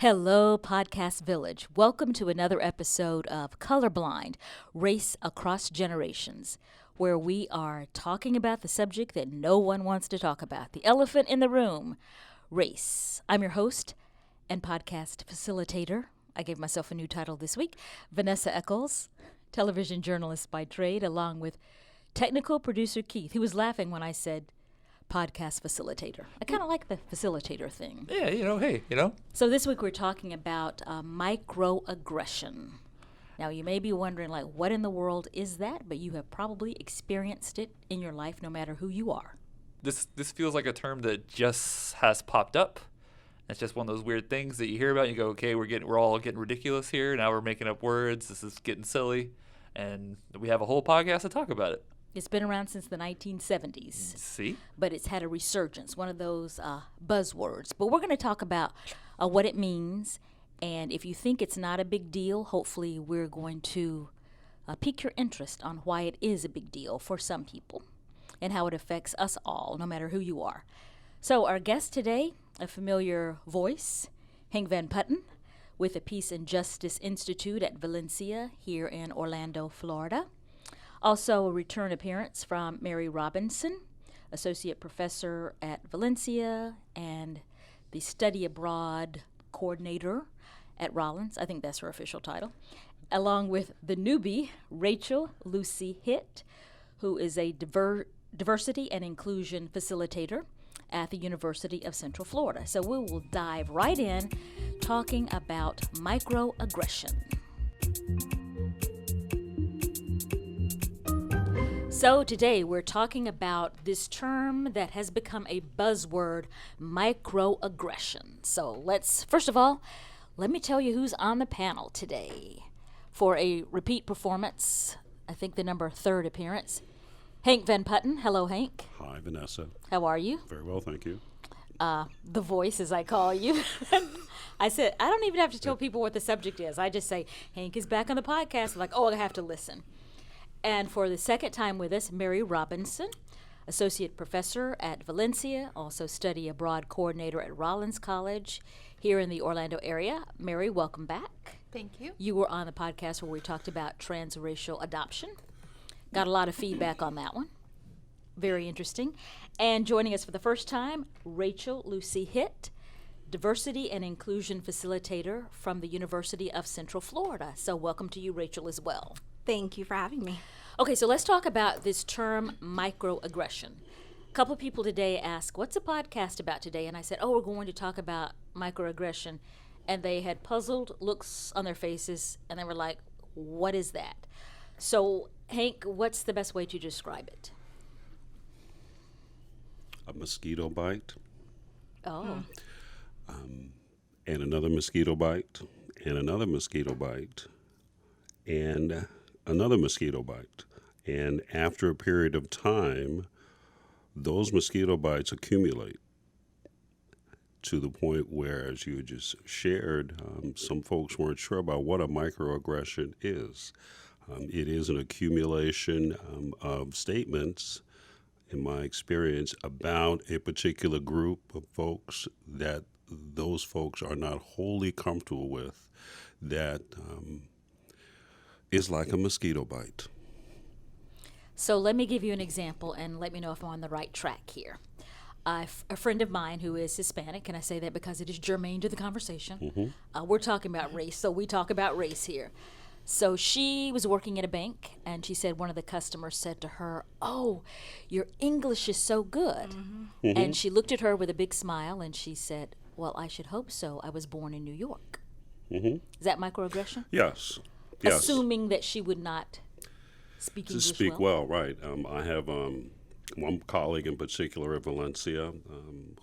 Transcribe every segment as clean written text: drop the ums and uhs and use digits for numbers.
Hello, Podcast Village. Welcome to another episode of Colorblind, Race Across Generations, where we are talking about the subject that no one wants to talk about, the elephant in the room, race. I'm your host and podcast facilitator. I gave myself a new title this week, Vanessa Eccles, television journalist by trade, along with technical producer Keith, who was laughing when I said podcast facilitator. I kind of like the facilitator thing. Yeah, So this week we're talking about microaggression. Now you may be wondering, what in the world is that? But you have probably experienced it in your life, no matter who you are. This feels like a term that just has popped up. It's just one of those weird things that you hear about and you go, okay, we're all getting ridiculous here. Now we're making up words. This is getting silly. And we have a whole podcast to talk about it. It's been around since the 1970s. See? But it's had a resurgence, one of those buzzwords. But we're going to talk about what it means. And if you think it's not a big deal, hopefully we're going to pique your interest on why it is a big deal for some people and how it affects us all, no matter who you are. So our guest today, a familiar voice, Hank Van Putten, with the Peace and Justice Institute at Valencia here in Orlando, Florida. Also, a return appearance from Mary Robinson, Associate Professor at Valencia and the Study Abroad Coordinator at Rollins. I think that's her official title. Along with the newbie, Rachel Luce-Hitt, who is a Diversity and Inclusion Facilitator at the University of Central Florida. So we will dive right in talking about microaggression. So today we're talking about this term that has become a buzzword, microaggression. So first of all, let me tell you who's on the panel today. For a repeat performance, I think the number third appearance, Hank Van Putten. Hello, Hank. Hi, Vanessa. How are you? Very well, thank you. The voice, as I call you. I said, I don't even have to tell people what the subject is. I just say, Hank is back on the podcast. I'm like, oh, I have to listen. And for the second time with us, Mary Robinson, Associate Professor at Valencia, also Study Abroad Coordinator at Rollins College here in the Orlando area. Mary, welcome back. Thank you. You were on the podcast where we talked about transracial adoption. Got a lot of feedback on that one. Very interesting. And joining us for the first time, Rachel Luce-Hitt, Diversity and Inclusion Facilitator from the University of Central Florida. So welcome to you, Rachel, as well. Thank you for having me. Okay, so let's talk about this term microaggression. A couple of people today asked, what's the podcast about today? And I said, we're going to talk about microaggression. And they had puzzled looks on their faces, and they were like, what is that? So, Hank, what's the best way to describe it? A mosquito bite. Oh. And another mosquito bite, and another mosquito bite, and another mosquito bite. And after a period of time, those mosquito bites accumulate to the point where, as you just shared, some folks weren't sure about what a microaggression is. It is an accumulation of statements, in my experience, about a particular group of folks that those folks are not wholly comfortable with, that is like a mosquito bite. So let me give you an example and let me know if I'm on the right track here. A friend of mine who is Hispanic, and I say that because it is germane to the conversation. Mm-hmm. We're talking about race, so we talk about race here. So she was working at a bank, and she said one of the customers said to her, "Oh, your English is so good." Mm-hmm. And she looked at her with a big smile, and she said, "Well, I should hope so. I was born in New York." Mm-hmm. Is that microaggression? Yes. Assuming that she would not speak English speak well, right. I have one colleague in particular at Valencia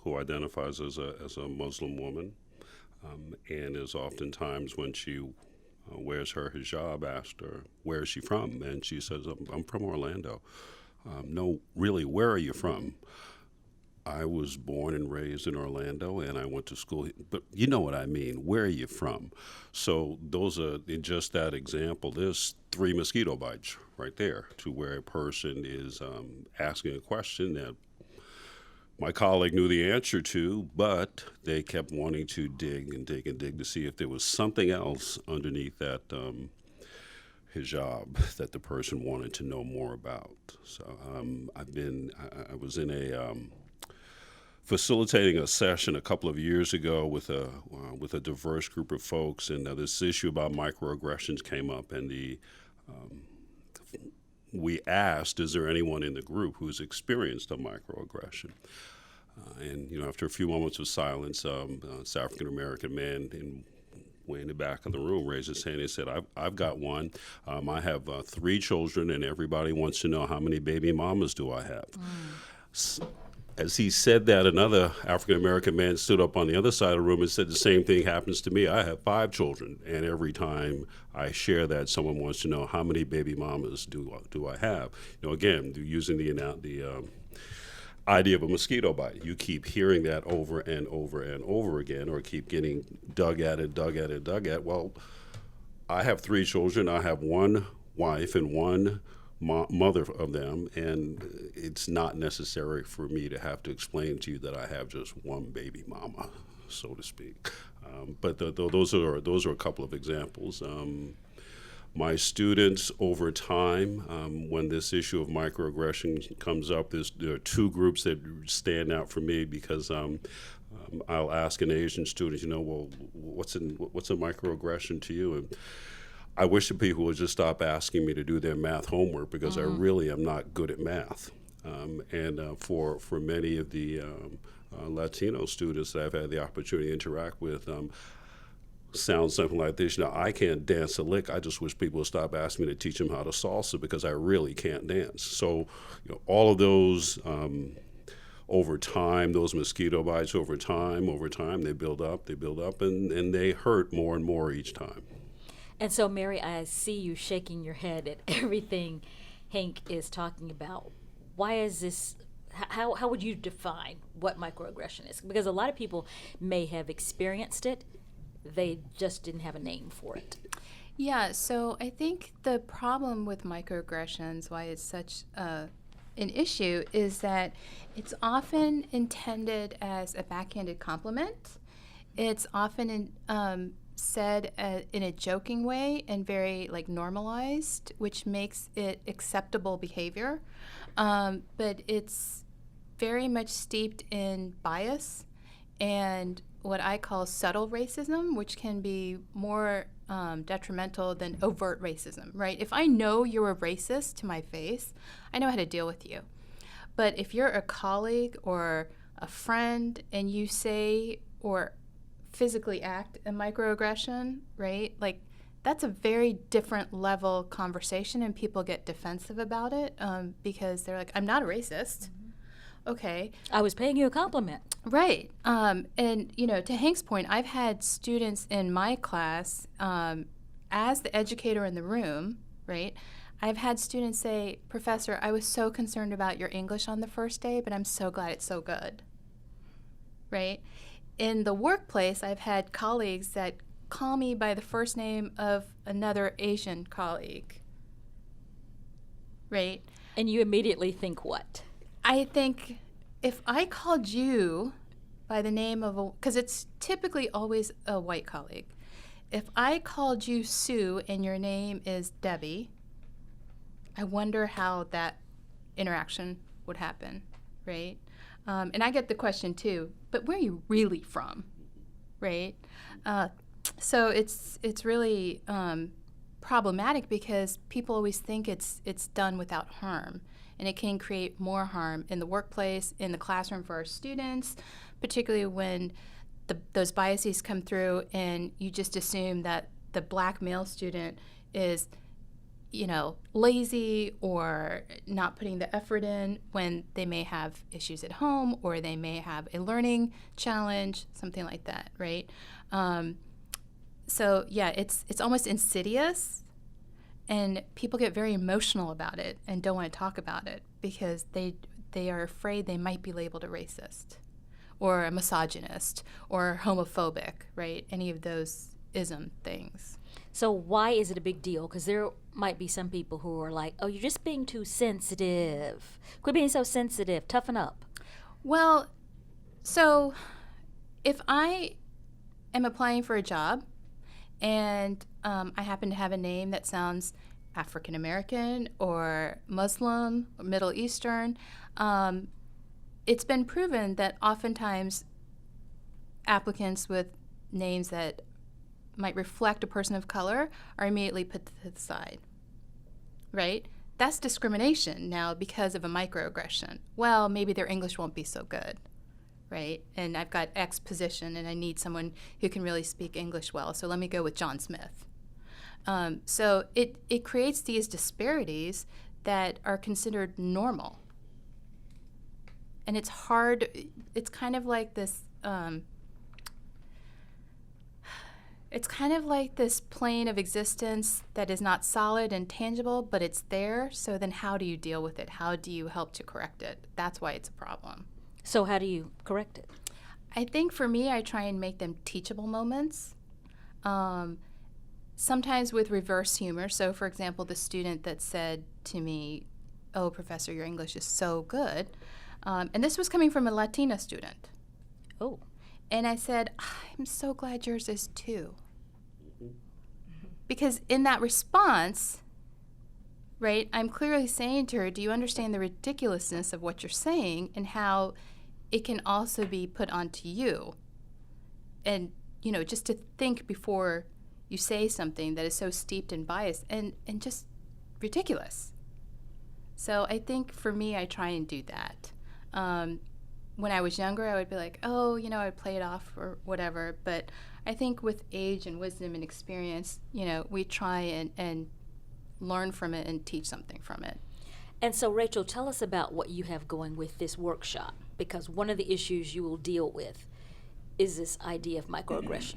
who identifies as a Muslim woman and is oftentimes, when she wears her hijab, asked her, where is she from? And she says, I'm from Orlando. No, really, where are you from? I was born and raised in Orlando, and I went to school. But you know what I mean. Where are you from? So those are, in just that example, there's 3 mosquito bites right there, to where a person is asking a question that my colleague knew the answer to, but they kept wanting to dig and dig and dig to see if there was something else underneath that hijab that the person wanted to know more about. So I was in a facilitating a session a couple of years ago with a diverse group of folks, and this issue about microaggressions came up, and we asked, is there anyone in the group who's experienced a microaggression? And after a few moments of silence, this African American man way in the back of the room raised his hand and said, I've got one. I have 3 children, and everybody wants to know how many baby mamas do I have. As he said that, another African American man stood up on the other side of the room and said, the same thing happens to me. I have 5 children, and every time I share that, someone wants to know how many baby mamas do I have. Again, using the idea of a mosquito bite. You keep hearing that over and over and over again, or keep getting dug at. Well, I have 3 children. I have 1 wife and 1 mother of them, and it's not necessary for me to have to explain to you that I have just 1 baby mama, so to speak. But those are a couple of examples. My students over time, when this issue of microaggression comes up, there are 2 groups that stand out for me, because I'll ask an Asian student, well, what's a microaggression to you? And I wish that people would just stop asking me to do their math homework, because I really am not good at math. And for many of the Latino students that I've had the opportunity to interact with, sounds something like this. I can't dance a lick. I just wish people would stop asking me to teach them how to salsa, because I really can't dance. So all of those over time, those mosquito bites over time, they build up, and they hurt more and more each time. And so, Mary, I see you shaking your head at everything Hank is talking about. Why is this? How would you define what microaggression is? Because a lot of people may have experienced it, they just didn't have a name for it. Yeah, so I think the problem with microaggressions, why it's such an issue, is that it's often intended as a backhanded compliment. It's often said in a joking way and very normalized, which makes it acceptable behavior. But it's very much steeped in bias and what I call subtle racism, which can be more detrimental than overt racism, right? If I know you're a racist to my face, I know how to deal with you. But if you're a colleague or a friend and you say or physically act a microaggression, right? That's a very different level conversation, and people get defensive about it because they're like, I'm not a racist. Okay. I was paying you a compliment. Right. And, to Hank's point, I've had students in my class, as the educator in the room, right, I've had students say, Professor, I was so concerned about your English on the first day, but I'm so glad it's so good, right? In the workplace, I've had colleagues that call me by the first name of another Asian colleague, right? And you immediately think what? I think if I called you by the name of because it's typically always a white colleague. If I called you Sue and your name is Debbie, I wonder how that interaction would happen, right? And I get the question too, but where are you really from, right? So it's really problematic because people always think it's done without harm. And it can create more harm in the workplace, in the classroom for our students, particularly when those biases come through and you just assume that the black male student is, lazy or not putting the effort in when they may have issues at home or they may have a learning challenge, something like that, right? So, yeah, it's almost insidious. And people get very emotional about it and don't want to talk about it because they are afraid they might be labeled a racist or a misogynist or homophobic, right? Any of those ism things. So why is it a big deal? Because there might be some people who are like, oh, you're just being too sensitive. Quit being so sensitive. Toughen up. Well, so if I am applying for a job and I happen to have a name that sounds African American or Muslim or Middle Eastern, it's been proven that oftentimes applicants with names that might reflect a person of color are immediately put to the side, right? That's discrimination now because of a microaggression. Well, maybe their English won't be so good, right? And I've got X position and I need someone who can really speak English well, so let me go with John Smith. So it creates these disparities that are considered normal. And it's hard, it's kind of like this, plane of existence that is not solid and tangible, but it's there. So then how do you deal with it? How do you help to correct it? That's why it's a problem. So how do you correct it? I think for me, I try and make them teachable moments. Sometimes with reverse humor. So for example, the student that said to me, "Oh, Professor, your English is so good." And this was coming from a Latina student. Oh. And I said, "I'm so glad yours is too." Because in that response, right, I'm clearly saying to her, do you understand the ridiculousness of what you're saying and how it can also be put onto you? And, you know, just to think before you say something that is so steeped in bias and just ridiculous. So I think for me, I try and do that. When I was younger, I would be like, oh, you know, I'd play it off or whatever. But I think with age and wisdom and experience, you know, we try and learn from it and teach something from it. And so, Rachel, tell us about what you have going with this workshop, because one of the issues you will deal with is this idea of microaggression.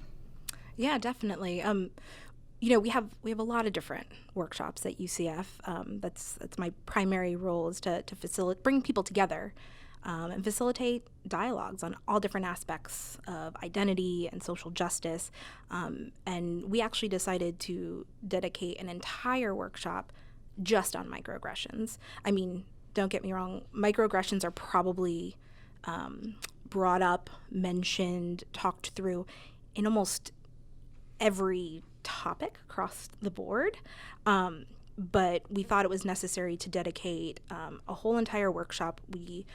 Yeah, definitely. You know, we have a lot of different workshops at UCF. That's my primary role is to facilitate, bring people together, and facilitate dialogues on all different aspects of identity and social justice. And we actually decided to dedicate an entire workshop just on microaggressions. I mean, don't get me wrong, microaggressions are probably brought up, mentioned, talked through in almost every topic across the board. But we thought it was necessary to dedicate a whole entire workshop. We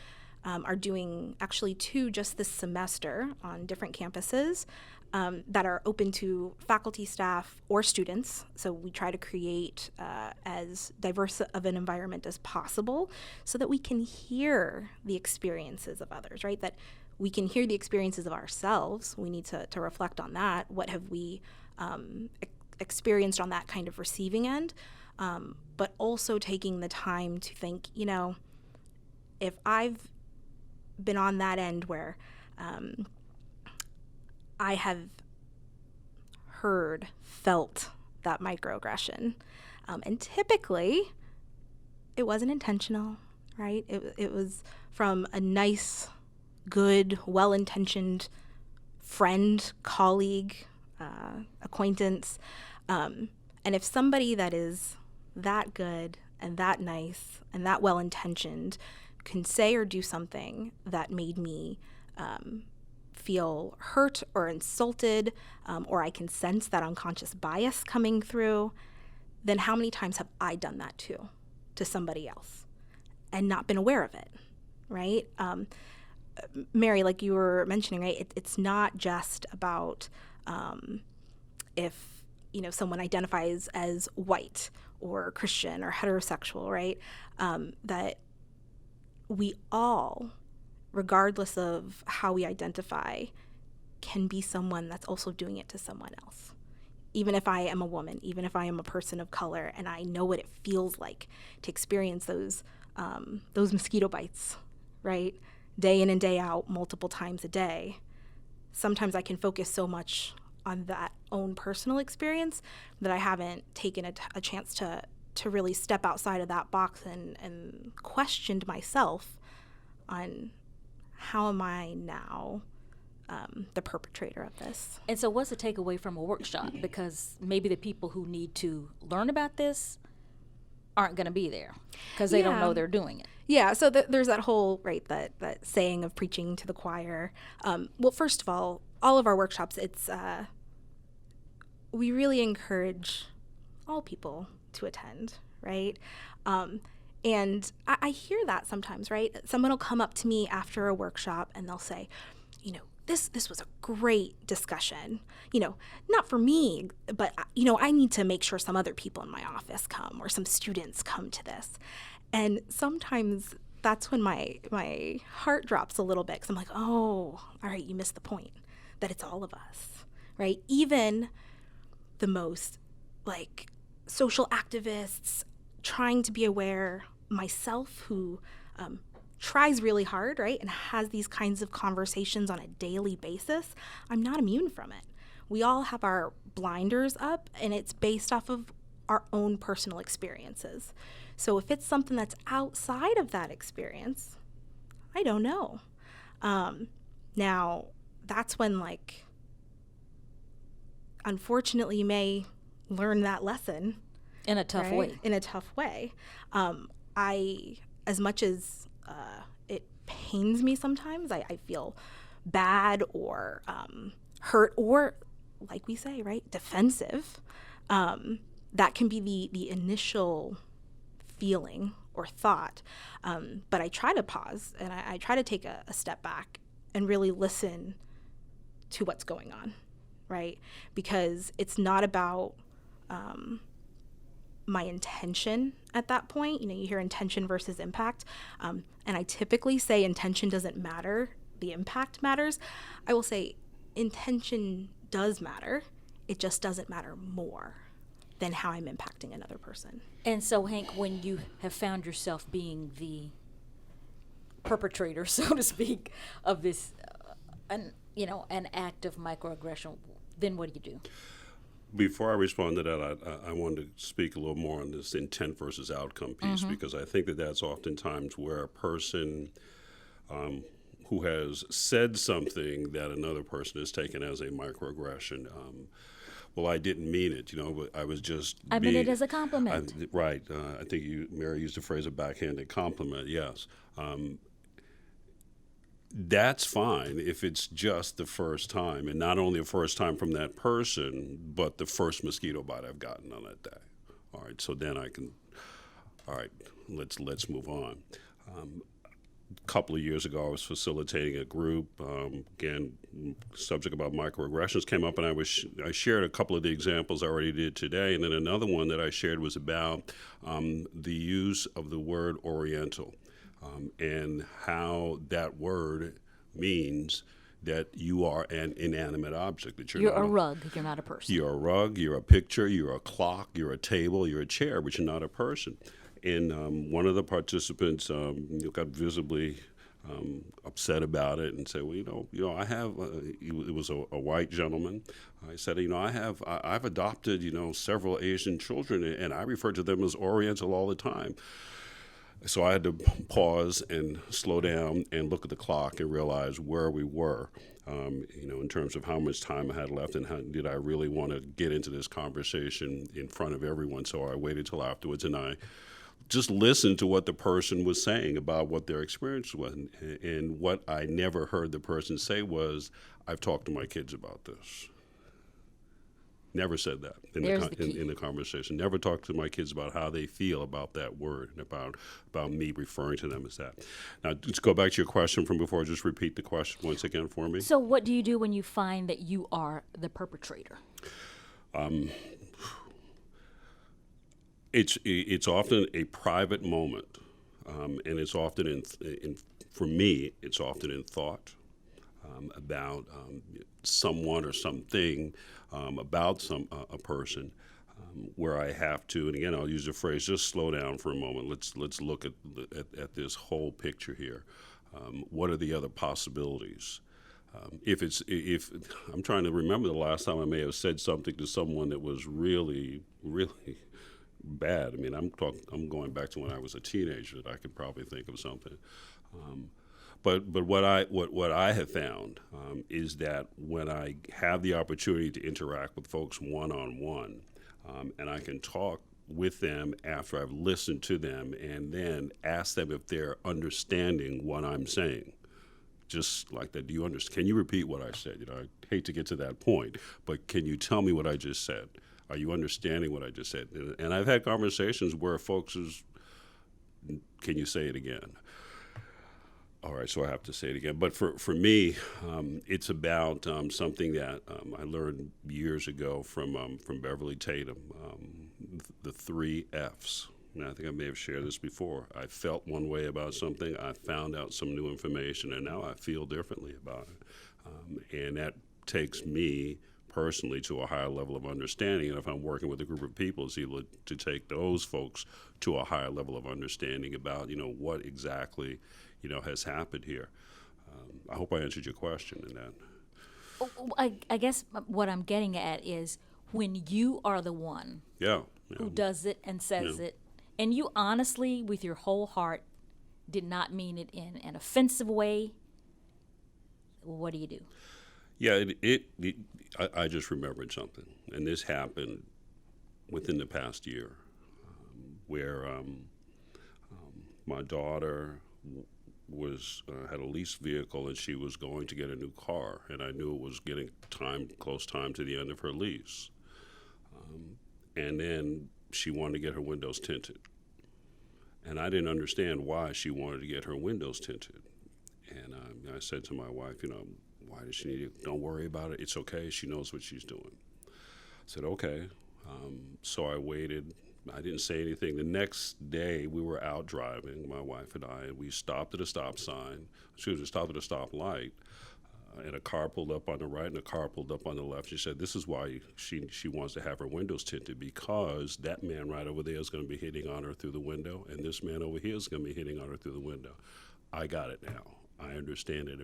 are doing actually 2 just this semester on different campuses that are open to faculty, staff, or students. So we try to create as diverse of an environment as possible so that we can hear the experiences of others, right? That we can hear the experiences of ourselves. We need to reflect on that. What have we experienced on that kind of receiving end? But also taking the time to think, you know, if I've been on that end where I have felt that microaggression, and typically it wasn't intentional, right? It was from a nice, good, well-intentioned friend, colleague, acquaintance. And if somebody that is that good and that nice and that well-intentioned can say or do something that made me feel hurt or insulted, or I can sense that unconscious bias coming through, then how many times have I done that too to somebody else and not been aware of it, right? Mary, like you were mentioning, right, it's not just about if, you know, someone identifies as white or Christian or heterosexual, right, that we all, regardless of how we identify, can be someone that's also doing it to someone else. Even if I am a woman, even if I am a person of color, and I know what it feels like to experience those mosquito bites, right, day in and day out, multiple times a day, sometimes I can focus so much on that own personal experience that I haven't taken a chance to really step outside of that box and questioned myself on how am I now the perpetrator of this. And so what's the takeaway from a workshop? Because maybe the people who need to learn about this aren't going to be there because they don't know they're doing it. Yeah, so there's that whole, right, that saying of preaching to the choir. Well, first of all of our workshops, it's we really encourage all people to attend, right? And I hear that sometimes, right? Someone will come up to me after a workshop and they'll say, you know, this was a great discussion. You know, not for me, but, you know, I need to make sure some other people in my office come or some students come to this. And sometimes that's when my heart drops a little bit because I'm like, oh, all right, you missed the point, that it's all of us, right? Even the most, like, social activists trying to be aware, myself who tries really hard, right, and has these kinds of conversations on a daily basis, I'm not immune from it. We all have our blinders up, and it's based off of our own personal experiences. So if it's something that's outside of that experience, I don't know. Now, that's when, like, unfortunately, you may learn that lesson. In a tough way. In a tough way. As much as it pains me sometimes, I feel bad or hurt or, like we say, right, defensive. That can be the initial feeling or thought. But I try to pause and I try to take a step back and really listen to what's going on, right? Because it's not about my intention at that point. You know, you hear intention versus impact. And I typically say intention doesn't matter, the impact matters. I will say intention does matter. It just doesn't matter more than how I'm impacting another person. And so, Hank, when you have found yourself being the perpetrator, so to speak, of this, an act of microaggression, then what do you do? Before I respond to that, I wanted to speak a little more on this intent versus outcome piece, because I think that that's oftentimes where a person who has said something that another person has taken as a microaggression, well, I didn't mean it, but I was just I meant it as a compliment. Right. I think Mary used the phrase a backhanded compliment, yes. That's fine if it's just the first time, and not only the first time from that person, but the first mosquito bite I've gotten on that day. All right, so then I can, all right, let's move on. A couple of years ago, I was facilitating a group. Again, subject about microaggressions came up, and I shared a couple of the examples I already did today, and then another one that I shared was about the use of the word Oriental. And how that word means that you are an inanimate object. That you're a rug, you're not a person. You're a rug, you're a picture, you're a clock, you're a table, you're a chair, but you're not a person. And one of the participants got visibly upset about it and said, well, I have, it was a white gentleman. I said, I've adopted, several Asian children, and I refer to them as Oriental all the time. So I had to pause and slow down and look at the clock and realize where we were, in terms of how much time I had left and how did I really want to get into this conversation in front of everyone. So I waited till afterwards and I just listened to what the person was saying about what their experience was. And what I never heard the person say was, I've talked to my kids about this. Never said that in the conversation. Never talked to my kids about how they feel about that word and about me referring to them as that. Now, let's go back to your question from before. Just repeat the question once again for me. So what do you do when you find that you are the perpetrator? It's often a private moment, and it's often for me, it's often in thought about someone or something. About a person, where I have to, and again, I'll use the phrase, just slow down for a moment. Let's look at this whole picture here. What are the other possibilities? If I'm trying to remember the last time I may have said something to someone that was really, really bad. I mean, I'm going back to when I was a teenager that I could probably think of something. But what I have found is that when I have the opportunity to interact with folks one-on-one, and I can talk with them after I've listened to them, and then ask them if they're understanding what I'm saying. Just like that, do you understand? Can you repeat what I said? I hate to get to that point, but can you tell me what I just said? Are you understanding what I just said? And I've had conversations where folks is, can you say it again? All right, so I have to say it again. But for me, it's about something that I learned years ago from Beverly Tatum, the 3 Fs. And I think I may have shared this before. I felt one way about something. I found out some new information, and now I feel differently about it. And that takes me personally to a higher level of understanding. And if I'm working with a group of people, it's able to take those folks to a higher level of understanding about, what exactly, has happened here. I hope I answered your question in that. I guess what I'm getting at is when you are the one who does it and says it, and you honestly, with your whole heart, did not mean it in an offensive way, what do you do? Yeah, I just remembered something, and this happened within the past year, where my daughter had a leased vehicle, and she was going to get a new car, and I knew it was getting close time to the end of her lease, and then she wanted to get her windows tinted, and I didn't understand why she wanted to get her windows tinted, and I said to my wife, why does she need it? Don't worry about it. It's okay. She knows what she's doing. I said, okay. So I waited. I didn't say anything. The next day, we were out driving, my wife and I, and we stopped at a stop sign. We stopped at a stoplight, and a car pulled up on the right and a car pulled up on the left. She said, this is why she wants to have her windows tinted, because that man right over there is going to be hitting on her through the window, and this man over here is going to be hitting on her through the window. I got it now. I understand it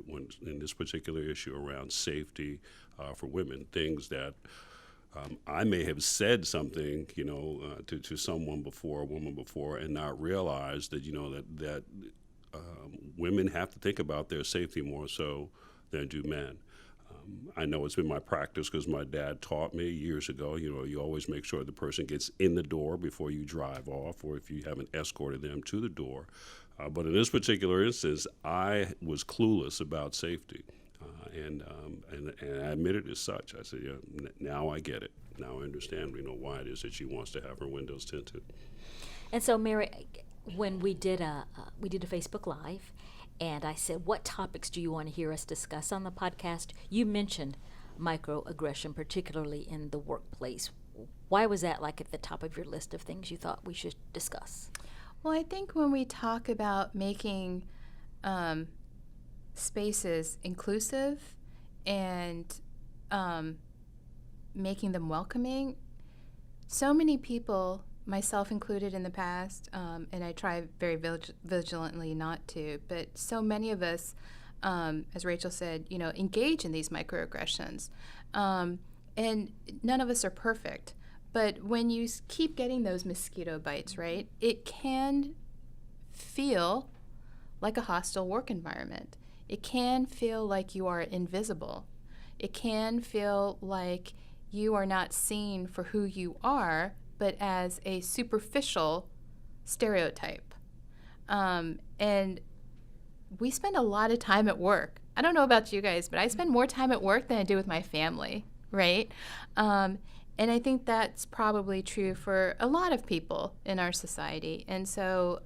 in this particular issue around safety for women, things that I may have said something, to someone before, a woman before, and not realize that, that women have to think about their safety more so than do men. I know it's been my practice because my dad taught me years ago, you always make sure the person gets in the door before you drive off, or if you haven't escorted them to the door. But in this particular instance, I was clueless about safety, and I admitted as such. I said, now I get it. Now I understand, why it is that she wants to have her windows tinted. And so, Mary, when we did a Facebook Live, and I said, what topics do you want to hear us discuss on the podcast? You mentioned microaggression, particularly in the workplace. Why was that at the top of your list of things you thought we should discuss? Well, I think when we talk about making spaces inclusive and making them welcoming, so many people, myself included in the past, and I try very vigilantly not to, but so many of us, as Rachel said, engage in these microaggressions. And none of us are perfect. But when you keep getting those mosquito bites, right, it can feel like a hostile work environment. It can feel like you are invisible. It can feel like you are not seen for who you are, but as a superficial stereotype. And we spend a lot of time at work. I don't know about you guys, but I spend more time at work than I do with my family, right? And I think that's probably true for a lot of people in our society. And so,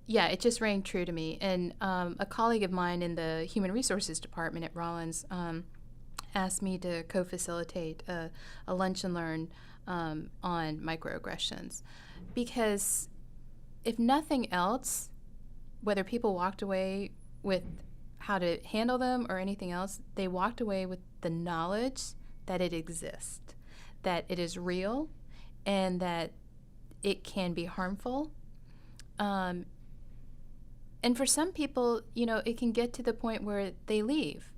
it just rang true to me. And a colleague of mine in the Human Resources Department at Rollins asked me to co-facilitate a lunch and learn on microaggressions. Because if nothing else, whether people walked away with how to handle them or anything else, they walked away with the knowledge that it exists, that it is real, and that it can be harmful. And for some people, it can get to the point where they leave.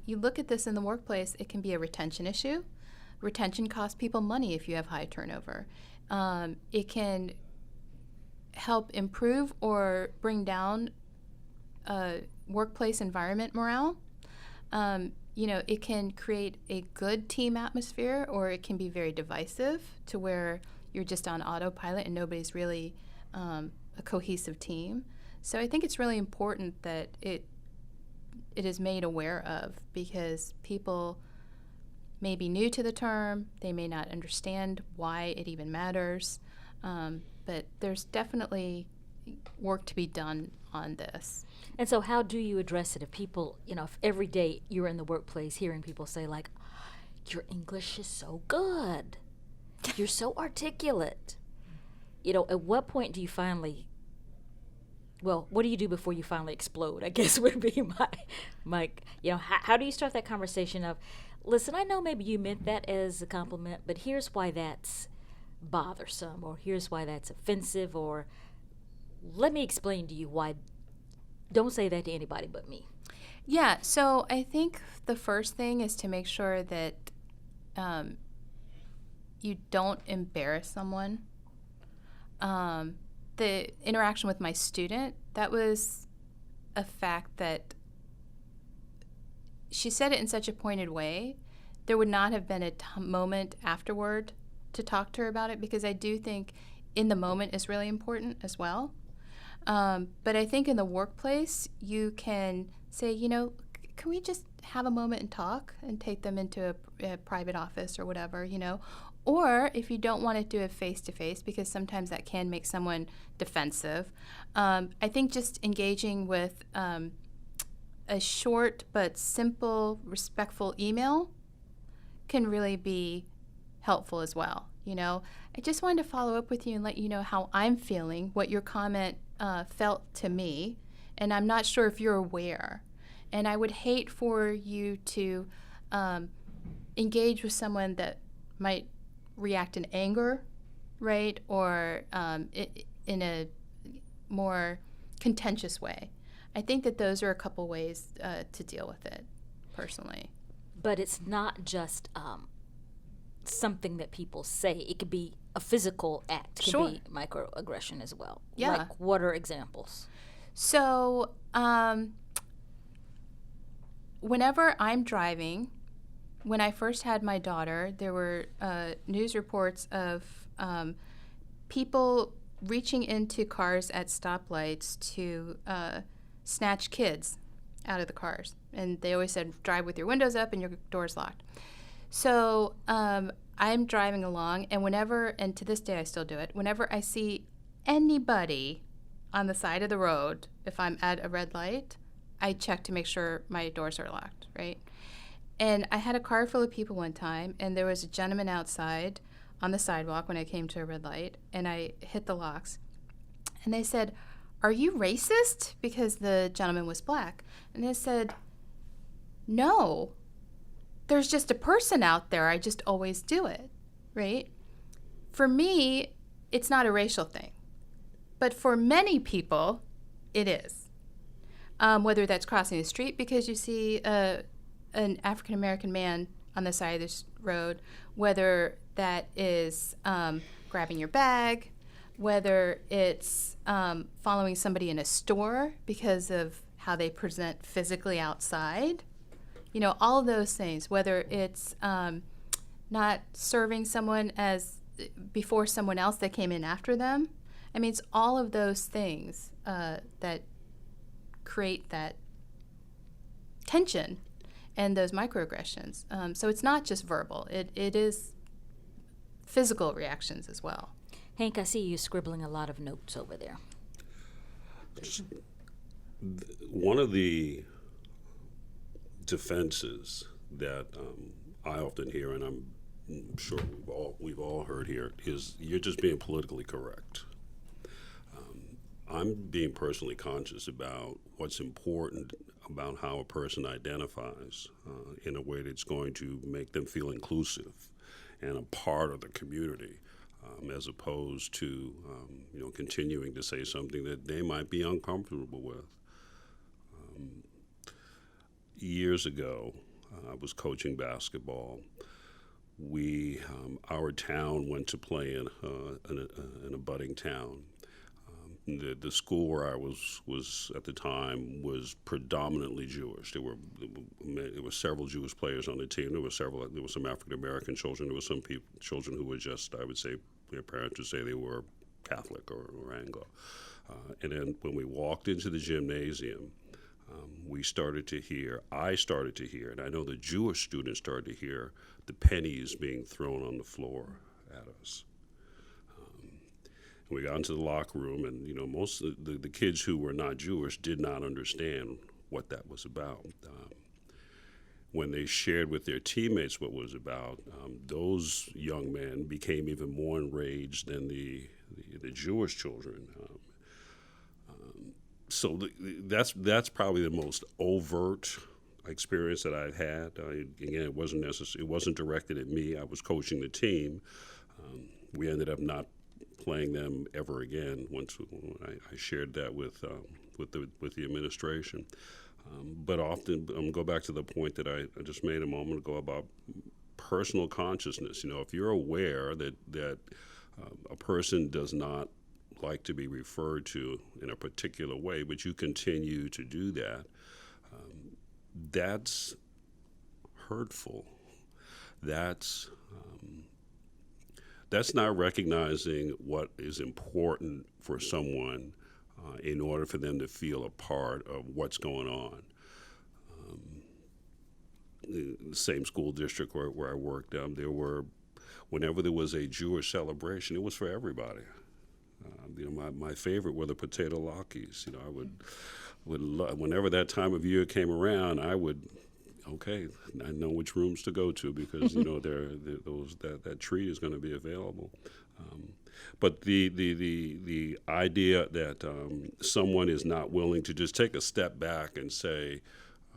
You look at this in the workplace, it can be a retention issue. Retention costs people money if you have high turnover. It can help improve or bring down workplace environment morale. it can create a good team atmosphere, or it can be very divisive to where you're just on autopilot and nobody's really a cohesive team. So I think it's really important that it is made aware of, because people may be new to the term, they may not understand why it even matters, but there's definitely work to be done on this. And so how do you address it if people, if every day you're in the workplace hearing people say like, your English is so good, you're so articulate. At what point do you finally, what do you do before you finally explode, I guess would be my how do you start that conversation of, listen, I know maybe you meant that as a compliment, but here's why that's bothersome, or here's why that's offensive, or let me explain to you why. Don't say that to anybody but me. Yeah, so I think the first thing is to make sure that you don't embarrass someone. The interaction with my student, that was a fact that she said it in such a pointed way. There would not have been a moment afterward to talk to her about it, because I do think in the moment is really important as well. But I think in the workplace, you can say, can we just have a moment and talk, and take them into a private office or whatever, Or if you don't want to do it face-to-face, because sometimes that can make someone defensive, I think just engaging with a short but simple, respectful email can really be helpful as well. I just wanted to follow up with you and let you know how I'm feeling, what your comment felt to me, and I'm not sure if you're aware. And I would hate for you to engage with someone that might react in anger, right, or in a more contentious way. I think that those are a couple ways to deal with it, personally. But it's not just something that people say. It could be a physical act. It Sure. can be microaggression as well. Yeah. Like, what are examples? So whenever I'm driving, when I first had my daughter, there were news reports of people reaching into cars at stoplights to snatch kids out of the cars. And they always said, drive with your windows up and your doors locked. So I'm driving along, and to this day I still do it, whenever I see anybody on the side of the road, if I'm at a red light, I check to make sure my doors are locked, right? And I had a car full of people one time, and there was a gentleman outside on the sidewalk when I came to a red light, and I hit the locks. And they said, "Are you racist?" Because the gentleman was black. And I said, "No, there's just a person out there. I just always do it," right? For me, it's not a racial thing. But for many people, it is. Whether that's crossing the street because you see an African-American man on the side of this road, whether that is grabbing your bag, whether it's following somebody in a store because of how they present physically outside, all of those things, whether it's not serving someone as before someone else that came in after them. I mean, it's all of those things that create that tension and those microaggressions. So it's not just verbal. It is physical reactions as well. Hank, I see you scribbling a lot of notes over there. One of the defenses that I often hear, and I'm sure we've all heard here, is you're just being politically correct. I'm being personally conscious about what's important about how a person identifies in a way that's going to make them feel inclusive and a part of the community, as opposed to continuing to say something that they might be uncomfortable with. Years ago, I was coaching basketball. Our town went to play in a budding town. the school where I was at the time was predominantly Jewish. There were several Jewish players on the team. There were some African American children. There were some children who were just, I would say, their parents would say they were Catholic or Anglo. And then when we walked into the gymnasium, I started to hear, and I know the Jewish students started to hear the pennies being thrown on the floor at us. We got into the locker room, and most of the kids who were not Jewish did not understand what that was about. When they shared with their teammates what it was about, those young men became even more enraged than the Jewish children. So that's probably the most overt experience that I've had. Again, it wasn't directed at me. I was coaching the team. We ended up not playing them ever again when I shared that with the administration. But often, go back to the point that I just made a moment ago about personal consciousness. If you're aware that a person does not like to be referred to in a particular way, but you continue to do that, that's hurtful. That's not recognizing what is important for someone in order for them to feel a part of what's going on. The same school district where I worked, whenever there was a Jewish celebration, it was for everybody. My favorite were the potato latkes. I would whenever that time of year came around, I know which rooms to go to because that treat is going to be available. But the idea that someone is not willing to just take a step back and say,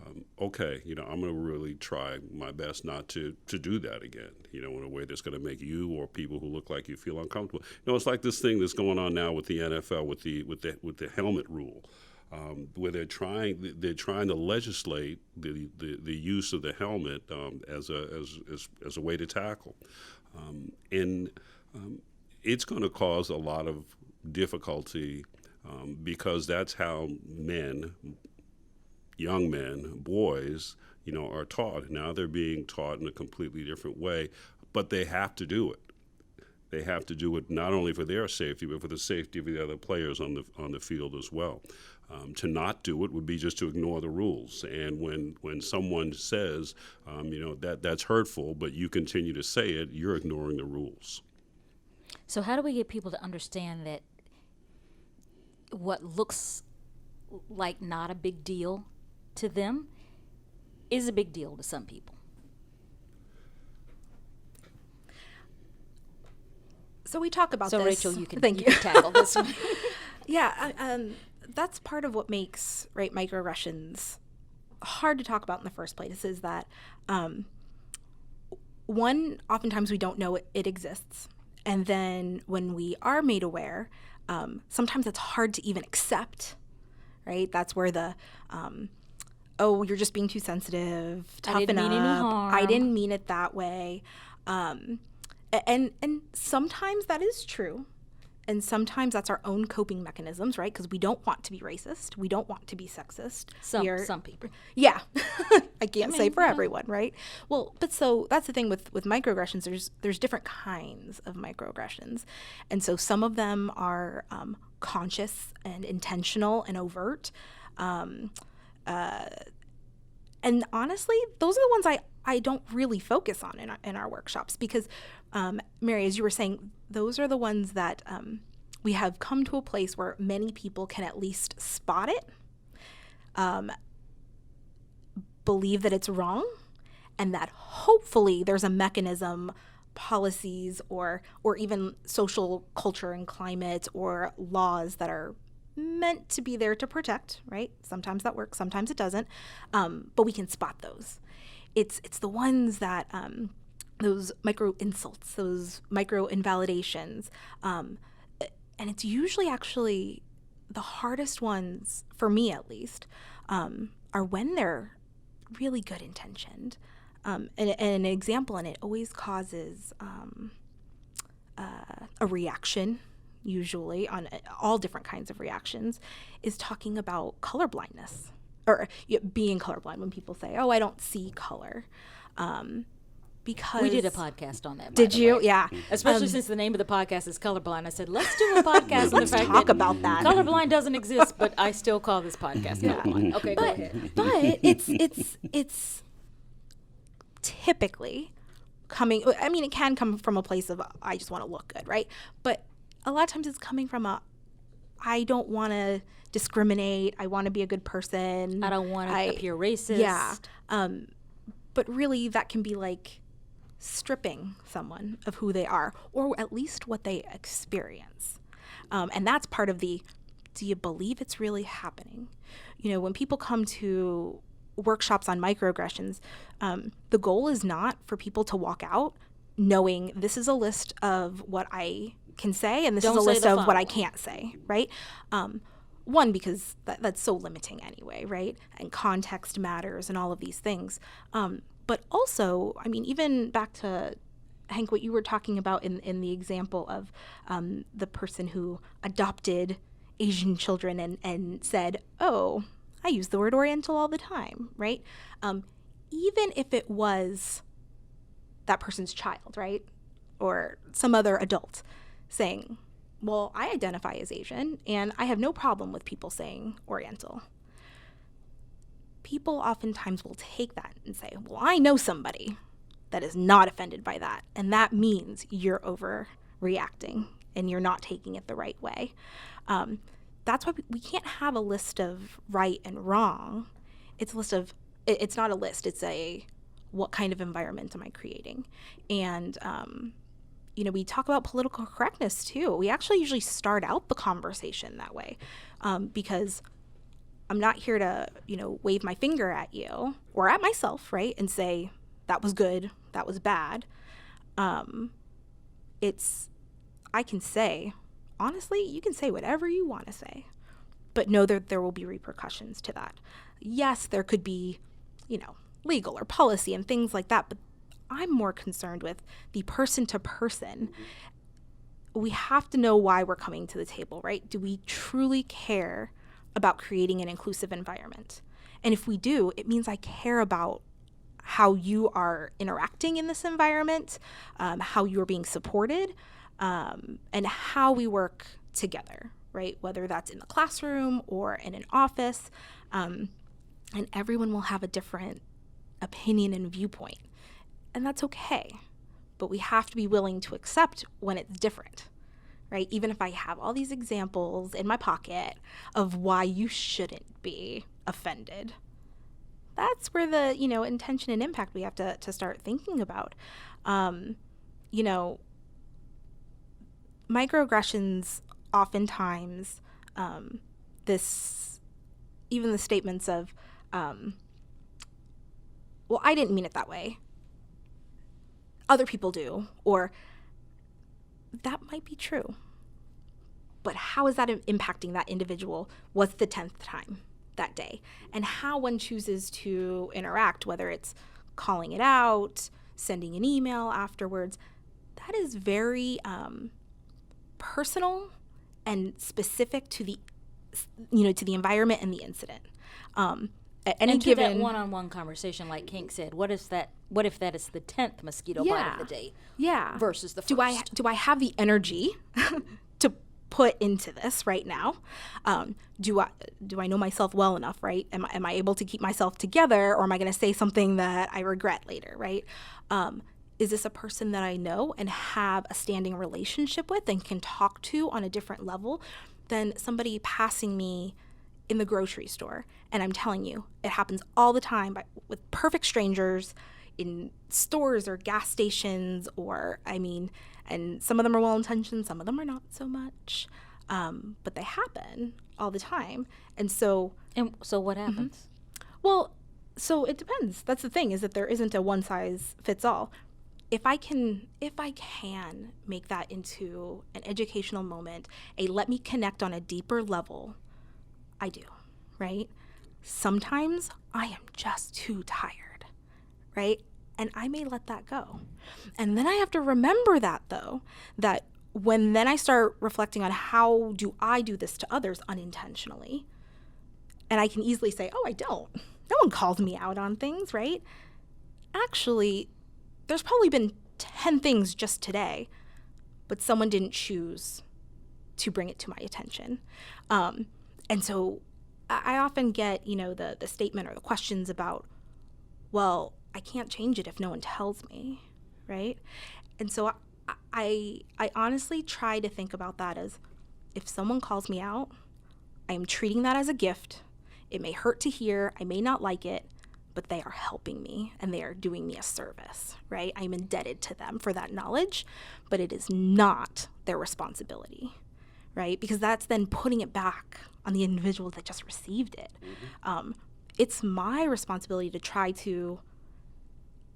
I'm going to really try my best not to do that again, in a way that's going to make you or people who look like you feel uncomfortable. It's like this thing that's going on now with the NFL with the helmet rule. Where they're trying to legislate the use of the helmet as a way to tackle, and it's going to cause a lot of difficulty because that's how young men, boys, are taught. Now they're being taught in a completely different way, but they have to do it. They have to do it not only for their safety, but for the safety of the other players on the field as well. To not do it would be just to ignore the rules. And when someone says, that's hurtful, but you continue to say it, you're ignoring the rules. So how do we get people to understand that what looks like not a big deal to them is a big deal to some people? So we talk about so this. Rachel, you can tackle this one. Yeah, that's part of what makes microaggressions hard to talk about in the first place is that one, oftentimes we don't know it exists, and then when we are made aware, sometimes it's hard to even accept. Right, that's where the you're just being too sensitive. Toughen I didn't mean any harm. I didn't mean it that way. And sometimes that is true. And sometimes that's our own coping mechanisms, right? Because we don't want to be racist. We don't want to be sexist. Some people. Yeah. I can't say for everyone, right? Well, but so that's the thing with microaggressions. There's different kinds of microaggressions. And so some of them are conscious and intentional and overt. And honestly, those are the ones I don't really focus on in our workshops because, Mary, as you were saying, those are the ones that we have come to a place where many people can at least spot it, believe that it's wrong, and that hopefully there's a mechanism, policies, or even social culture and climate or laws that are meant to be there to protect, right? Sometimes that works, sometimes it doesn't, but we can spot those. It's the ones that those micro insults, those micro invalidations, and it's usually actually the hardest ones, for me at least, are when they're really good intentioned. And an example, and it always causes a reaction, usually on all different kinds of reactions, is talking about colorblindness, or being colorblind when people say, oh, I don't see color. Because we did a podcast on that. Did by the you? way. Yeah. Especially since the name of the podcast is Colorblind. I said, let's do a podcast on the fact talk that about that. colorblind doesn't exist, but I still call this podcast Colorblind. Okay, go ahead. But it's typically coming, I mean, it can come from a place of, I just want to look good, right? But a lot of times it's coming from I don't want to discriminate. I want to be a good person. I don't want to appear racist. Yeah. But really that can be like stripping someone of who they are, or at least what they experience. And that's part of do you believe it's really happening? You know, when people come to workshops on microaggressions, the goal is not for people to walk out knowing this is a list of what I can say and this is a list of what I can't say, right? One, because that's so limiting anyway, right? And context matters and all of these things. But also, I mean, even back to, Hank, what you were talking about in the example of the person who adopted Asian children and said, oh, I use the word Oriental all the time, right? Even if it was that person's child, right? Or some other adult saying, well, I identify as Asian and I have no problem with people saying Oriental. People oftentimes will take that and say, well, I know somebody that is not offended by that. And that means you're overreacting and you're not taking it the right way. That's why we can't have a list of right and wrong. It's not a list. It's what kind of environment am I creating? And, we talk about political correctness too. We actually usually start out the conversation that way because I'm not here to, wave my finger at you or at myself, right? And say, that was good, that was bad. I can say, honestly, you can say whatever you want to say, but know that there will be repercussions to that. Yes, there could be, legal or policy and things like that, but I'm more concerned with the person to person. We have to know why we're coming to the table, right? Do we truly care about creating an inclusive environment? And if we do, it means I care about how you are interacting in this environment, how you are being supported, and how we work together, right? Whether that's in the classroom or in an office, and everyone will have a different opinion and viewpoint, and that's okay. But we have to be willing to accept when it's different, right? Even if I have all these examples in my pocket of why you shouldn't be offended, that's where the, intention and impact we have to start thinking about. Microaggressions oftentimes, even the statements of, well, I didn't mean it that way. Other people do, or that might be true. But how is that impacting that individual? What's the 10th time that day? And how one chooses to interact, whether it's calling it out, sending an email afterwards, that is very personal and specific to the, to the environment and the incident. At any and to given that one-on-one conversation, like Hank said, what if that is the 10th mosquito bite of the day? Yeah. Versus the first. Do I have the energy to put into this right now? Do I know myself well enough, right? Am I able to keep myself together, or am I going to say something that I regret later, right? Is this a person that I know and have a standing relationship with and can talk to on a different level than somebody passing me in the grocery store? And I'm telling you, it happens all the time with perfect strangers in stores or gas stations, and some of them are well-intentioned, some of them are not so much, but they happen all the time. And so what happens? Well, so it depends. That's the thing, is that there isn't a one-size-fits-all. If I can make that into an educational moment, let me connect on a deeper level, I do, right? Sometimes I am just too tired, right? And I may let that go. And then I have to remember that, though, that when then I start reflecting on how do I do this to others unintentionally, and I can easily say, oh, I don't. No one calls me out on things, right? Actually, there's probably been 10 things just today, but someone didn't choose to bring it to my attention. And so I often get, the statement or the questions about, well, I can't change it if no one tells me, right? And so I honestly try to think about that as, if someone calls me out, I am treating that as a gift. It may hurt to hear, I may not like it, but they are helping me and they are doing me a service, right? I'm indebted to them for that knowledge, but it is not their responsibility, right? Because that's then putting it back on the individual that just received it. It's my responsibility to try to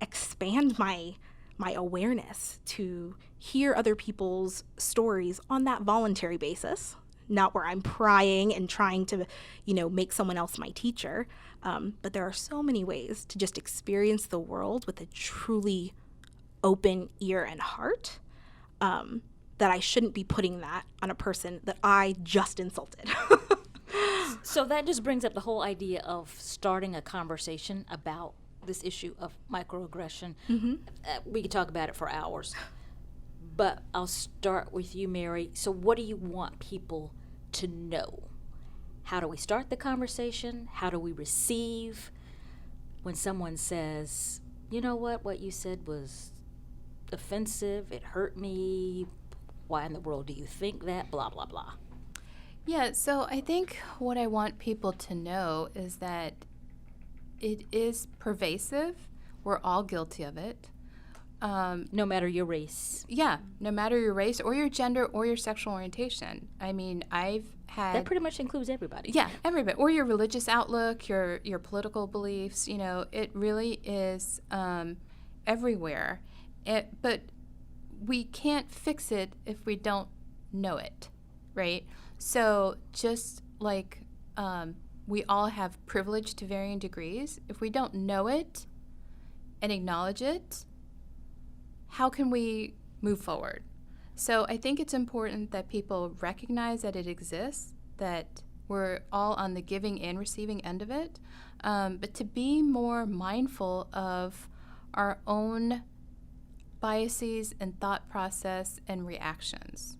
expand my awareness, to hear other people's stories on that voluntary basis, not where I'm prying and trying to, make someone else my teacher. But there are so many ways to just experience the world with a truly open ear and heart, that I shouldn't be putting that on a person that I just insulted. So that just brings up the whole idea of starting a conversation about this issue of microaggression. We could talk about it for hours. But I'll start with you, Mary. So what do you want people to know? How do we start the conversation? How do we receive when someone says, you know what you said was offensive, it hurt me, why in the world do you think that, blah, blah, blah. Yeah, so I think what I want people to know is that it is pervasive. We're all guilty of it. No matter your race. Yeah, no matter your race or your gender or your sexual orientation. I mean, I've had... That pretty much includes everybody. Yeah, everybody. Or your religious outlook, your political beliefs, it really is everywhere. But we can't fix it if we don't know it, right? So just like we all have privilege to varying degrees, if we don't know it and acknowledge it, how can we move forward? So I think it's important that people recognize that it exists, that we're all on the giving and receiving end of it, but to be more mindful of our own biases and thought process and reactions.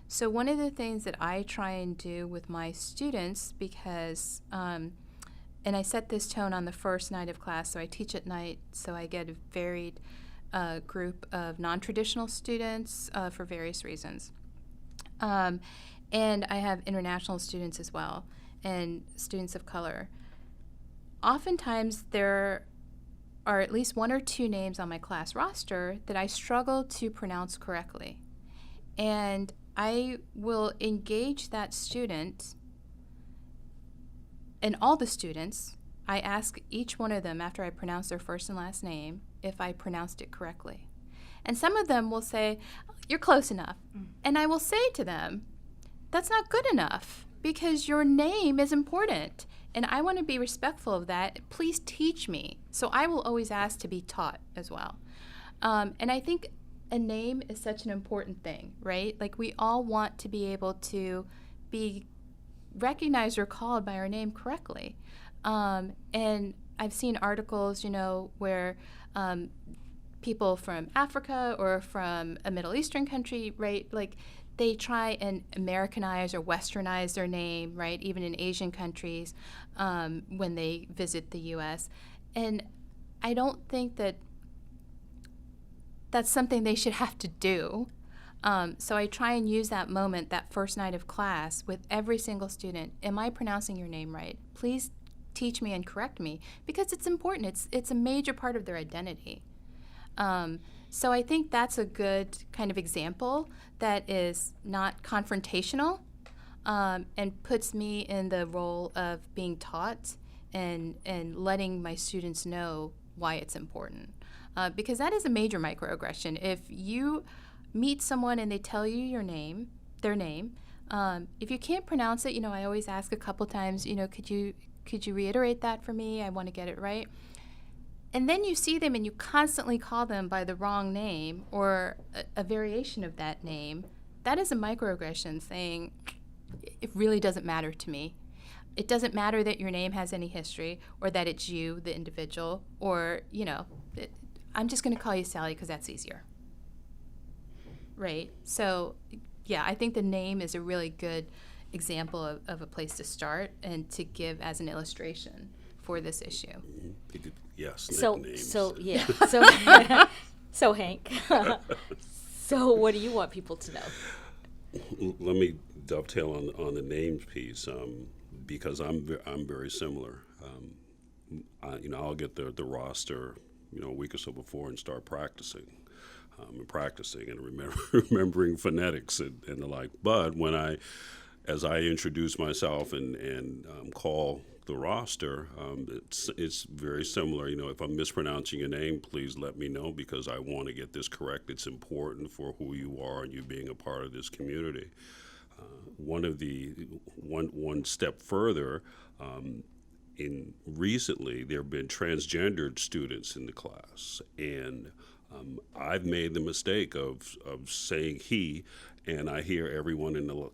So one of the things that I try and do with my students, because, and I set this tone on the first night of class, so I teach at night, so I get a varied group of non-traditional students for various reasons. And I have international students as well, and students of color. Oftentimes there are at least one or two names on my class roster that I struggle to pronounce correctly. And I will engage that student, and all the students, I ask each one of them after I pronounce their first and last name if I pronounced it correctly. And some of them will say, you're close enough. And I will say to them, that's not good enough because your name is important. And I want to be respectful of that. Please teach me. So I will always ask to be taught as well. And I think a name is such an important thing, right? Like we all want to be able to be recognized or called by our name correctly. And I've seen articles, where people from Africa or from a Middle Eastern country, right, like they try and Americanize or Westernize their name, right, even in Asian countries when they visit the U.S. And I don't think that that's something they should have to do. So I try and use that moment, that first night of class, with every single student. Am I pronouncing your name right? Please teach me and correct me, because it's important. It's a major part of their identity. So I think that's a good kind of example that is not confrontational and puts me in the role of being taught and letting my students know why it's important. Because that is a major microaggression. If you meet someone and they tell you their name, if you can't pronounce it, I always ask a couple times, could you reiterate that for me? I want to get it right. And then you see them and you constantly call them by the wrong name or a variation of that name, that is a microaggression saying, it really doesn't matter to me. It doesn't matter that your name has any history or that it's you, the individual, or, I'm just going to call you Sally because that's easier. Right? So, yeah, I think the name is a really good example of a place to start and to give as an illustration for this issue. Yes. So Hank, so what do you want people to know? Let me dovetail on the names piece, because I'm very similar. I'll get the roster, a week or so before and start practicing and remembering phonetics and the like. But as I introduce myself and call the roster, it's very similar. If I'm mispronouncing your name, please let me know because I want to get this correct. It's important for who you are and you being a part of this community. One step further, recently there have been transgendered students in the class, and I've made the mistake of saying he, and I hear everyone in the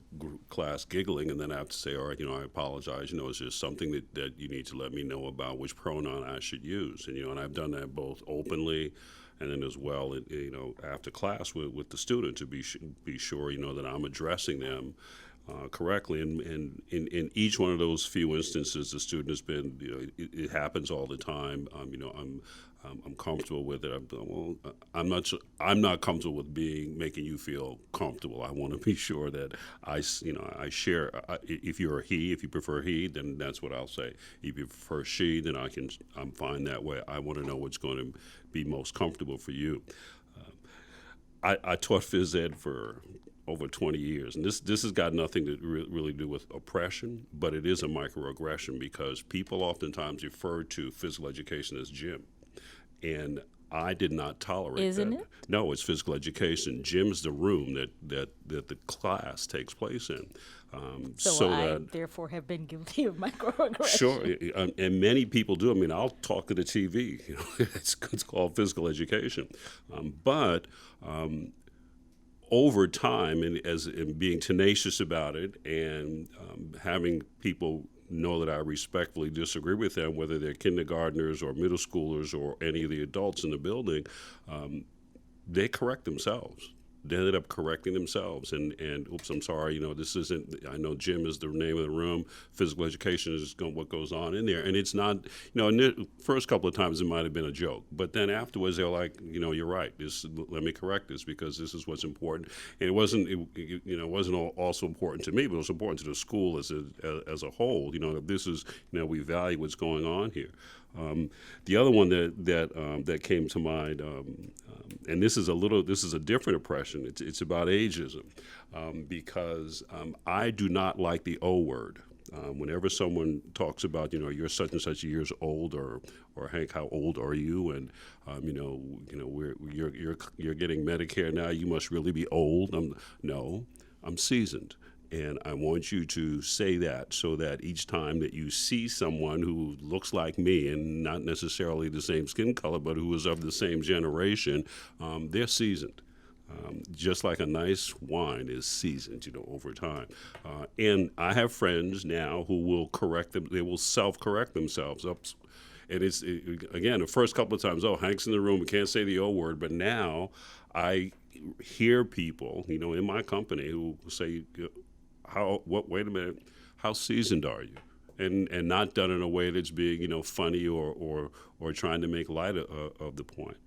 class giggling, and then I have to say, all right, I apologize. Is there something that you need to let me know about which pronoun I should use? And I've done that both openly and then as well, after class with the student to be sure, that I'm addressing them correctly. And in each one of those few instances, the student has been, it happens all the time. I'm comfortable with it. I'm not comfortable with making you feel comfortable. I want to be sure that I share. If you're a he, if you prefer he, then that's what I'll say. If you prefer she, then I'm fine that way. I want to know what's going to be most comfortable for you. I taught phys ed for over 20 years, and this has got nothing to really do with oppression, but it is a microaggression because people oftentimes refer to physical education as gym. And I did not tolerate Isn't that. it? No, it's physical education. Gym's the room that the class takes place in. So I therefore have been guilty of microaggression. Sure, and many people do. I'll talk to the TV. It's called physical education. But over time, and being tenacious about it, and having people know that I respectfully disagree with them, whether they're kindergartners or middle schoolers or any of the adults in the building, they correct themselves. They ended up correcting themselves and oops, I'm sorry, this isn't, I know gym is the name of the room, physical education is what goes on in there. And it's not, in the first couple of times it might have been a joke, but then afterwards they're like, you're right, let me correct this because this is what's important. And it wasn't also important to me, but it was important to the school as a whole, this is, we value what's going on here. The other one that came to mind, and this is a different oppression. It's about ageism, because I do not like the O word. Whenever someone talks about, you're such and such years old, or Hank, how old are you? And you're getting Medicare now. You must really be old. I'm seasoned. And I want you to say that so that each time that you see someone who looks like me and not necessarily the same skin color, but who is of the same generation, they're seasoned. Just like a nice wine is seasoned, over time. And I have friends now who will correct them. They will self-correct themselves. And again, the first couple of times, Hank's in the room, we can't say the O word. But now I hear people, in my company who say, wait a minute, how seasoned are you? And not done in a way that's being, funny or trying to make light of the point.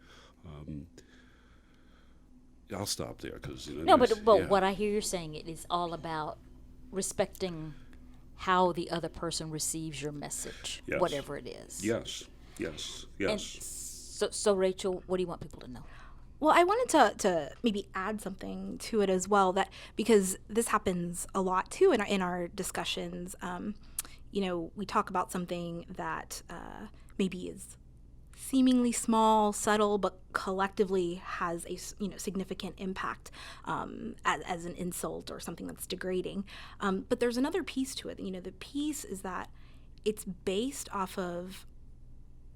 I'll stop there because what I hear you're saying, it is all about respecting how the other person receives your message, yes. Whatever it is. Yes. And so Rachel, what do you want people to know? Well, I wanted to maybe add something to it as well, that because this happens a lot too in our discussions. We talk about something that maybe is seemingly small, subtle, but collectively has a significant impact as an insult or something that's degrading. But there's another piece to it. The piece is that it's based off of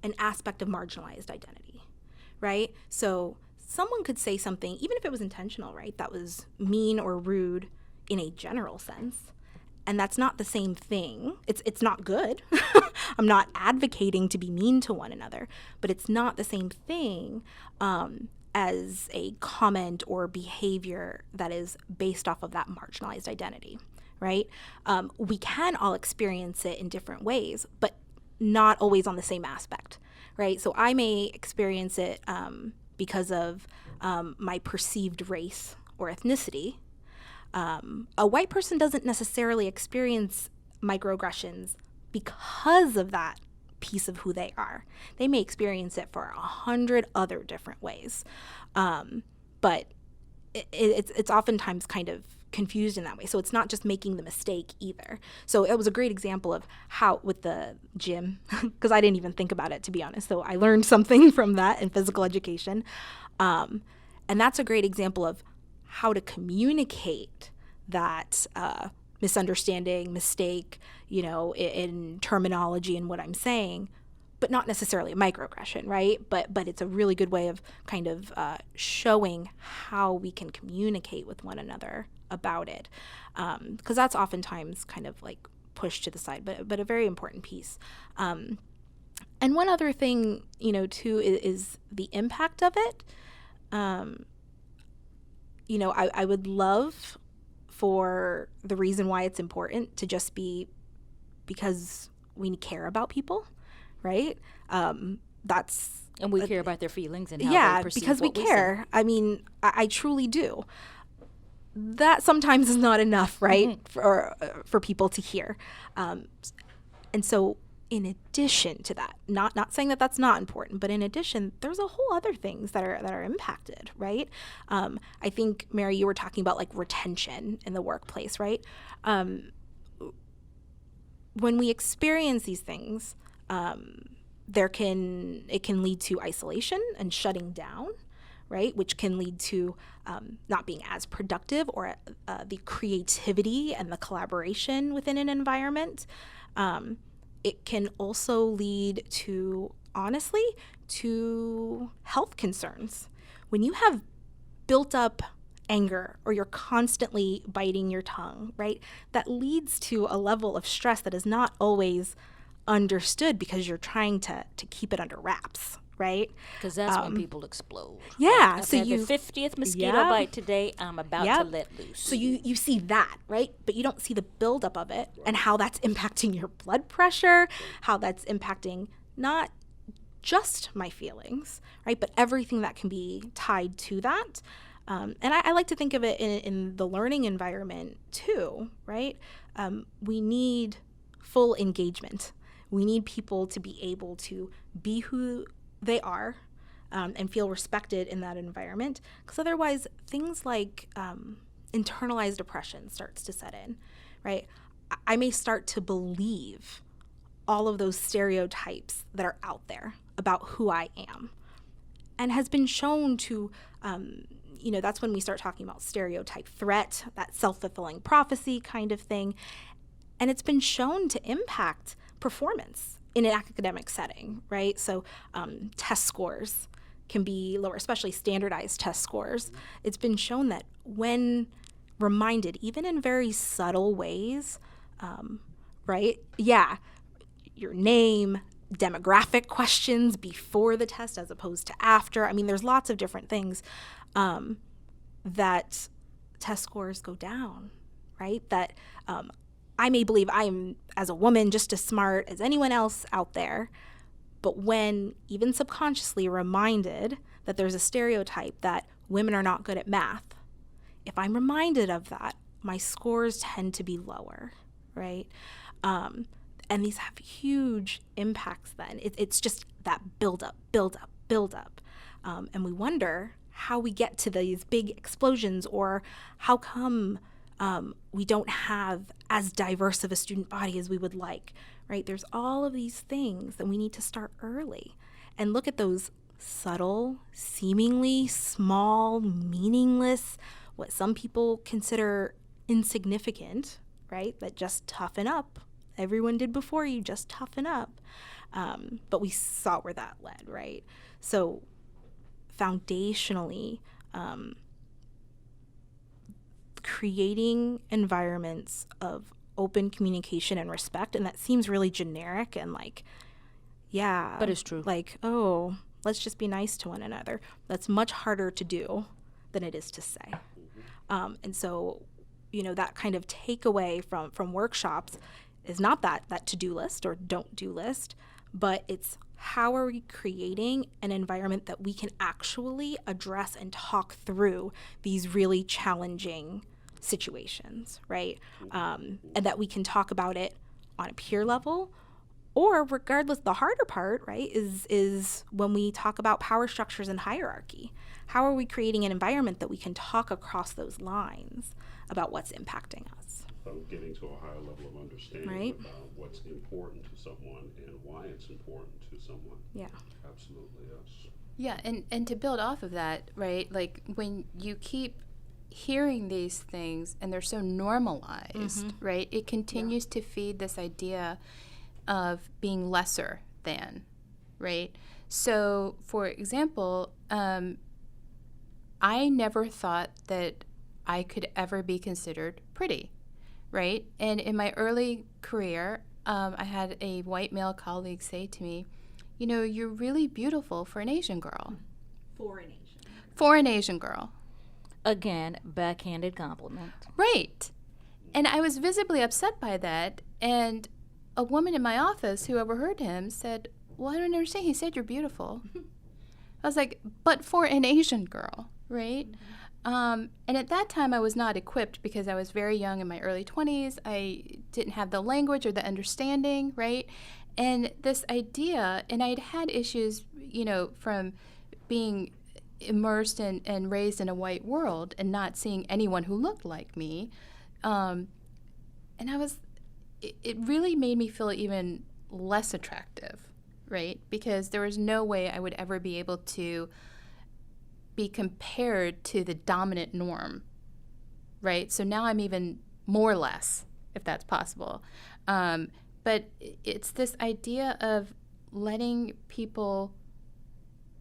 an aspect of marginalized identity, right? So someone could say something, even if it was intentional, right, that was mean or rude in a general sense. And that's not the same thing. It's not good. I'm not advocating to be mean to one another, but it's not the same thing as a comment or behavior that is based off of that marginalized identity, right? We can all experience it in different ways, but not always on the same aspect, right? So I may experience it because of my perceived race or ethnicity. A white person doesn't necessarily experience microaggressions because of that piece of who they are. They may experience it for 100 other different ways. But it's oftentimes kind of confused in that way. So it's not just making the mistake either. So it was a great example of how with the gym, because I didn't even think about it, to be honest. So I learned something from that in physical education. And that's a great example of how to communicate that misunderstanding, mistake, in terminology and what I'm saying, but not necessarily a microaggression, right? But it's a really good way of kind of showing how we can communicate with one another about it, because that's oftentimes kind of like pushed to the side, but a very important piece. And one other thing, too, is the impact of it. I would love for the reason why it's important to just be because we care about people, right? And we care about their feelings and how they perceive because we what we care. say. I mean, I truly do. That sometimes is not enough, right, for people to hear. And so in addition to that, not saying that that's not important, but in addition, there's a whole other things that are impacted, right? I think, Mary, you were talking about like retention in the workplace, right? When we experience these things, it can lead to isolation and shutting down, right? Which can lead to not being as productive or the creativity and the collaboration within an environment. It can also lead to, honestly, to health concerns. When you have built up anger or you're constantly biting your tongue, right, that leads to a level of stress that is not always understood because you're trying to keep it under wraps, right? Because that's when people explode. Yeah. I've So had you the 50th mosquito bite today. I'm about to let loose. So you see that, right? But you don't see the buildup of it and how that's impacting your blood pressure, how that's impacting not just my feelings, right, but everything that can be tied to that. And I like to think of it in the learning environment too, right? We need full engagement. We need people to be able to be who they are and feel respected in that environment, because otherwise things like internalized depression starts to set in, right? I may start to believe all of those stereotypes that are out there about who I am, and has been shown to, that's when we start talking about stereotype threat, that self-fulfilling prophecy kind of thing, and it's been shown to impact performance in an academic setting, right? So test scores can be lower, especially standardized test scores. It's been shown that when reminded, even in very subtle ways, right? Yeah, your name, demographic questions before the test as opposed to after. I mean, there's lots of different things that test scores go down, right? That I may believe I am, as a woman, just as smart as anyone else out there. But when even subconsciously reminded that there's a stereotype that women are not good at math, if I'm reminded of that, my scores tend to be lower, right? And these have huge impacts then. It's just that build up. And we wonder how we get to these big explosions, or how come we don't have as diverse of a student body as we would like, right? There's all of these things that we need to start early and look at those subtle, seemingly small, meaningless, what some people consider insignificant, right? That just toughen up. Everyone did before you, just toughen up. But we saw where that led, right? So foundationally creating environments of open communication and respect. And that seems really generic and like, yeah. But it's true. Like, oh, let's just be nice to one another. That's much harder to do than it is to say. And so, that kind of takeaway from workshops is not that to-do list or don't do list, but it's how are we creating an environment that we can actually address and talk through these really challenging situations, right? And that we can talk about it on a peer level, or regardless, the harder part, right, is when we talk about power structures and hierarchy. How are we creating an environment that we can talk across those lines about what's impacting us? Getting to a higher level of understanding Right. about what's important to someone and why it's important to someone. Yeah. Absolutely, yes. Yeah, and to build off of that, right, like when you keep hearing these things and they're so normalized, right, it continues to feed this idea of being lesser than, right? So, for example, I never thought that I could ever be considered pretty, right? And in my early career, I had a white male colleague say to me, you're really beautiful for an Asian girl. For an Asian girl. Again, backhanded compliment. Right. And I was visibly upset by that. And a woman in my office who overheard him said, well, I don't understand. He said you're beautiful. I was like, but for an Asian girl, right? And at that time, I was not equipped because I was very young in my early 20s. I didn't have the language or the understanding, right? And this idea, and I'd had issues, from being immersed and raised in a white world and not seeing anyone who looked like me. And it really made me feel even less attractive, right? Because there was no way I would ever be able to be compared to the dominant norm, right? So now I'm even more less, if that's possible. But it's this idea of letting people,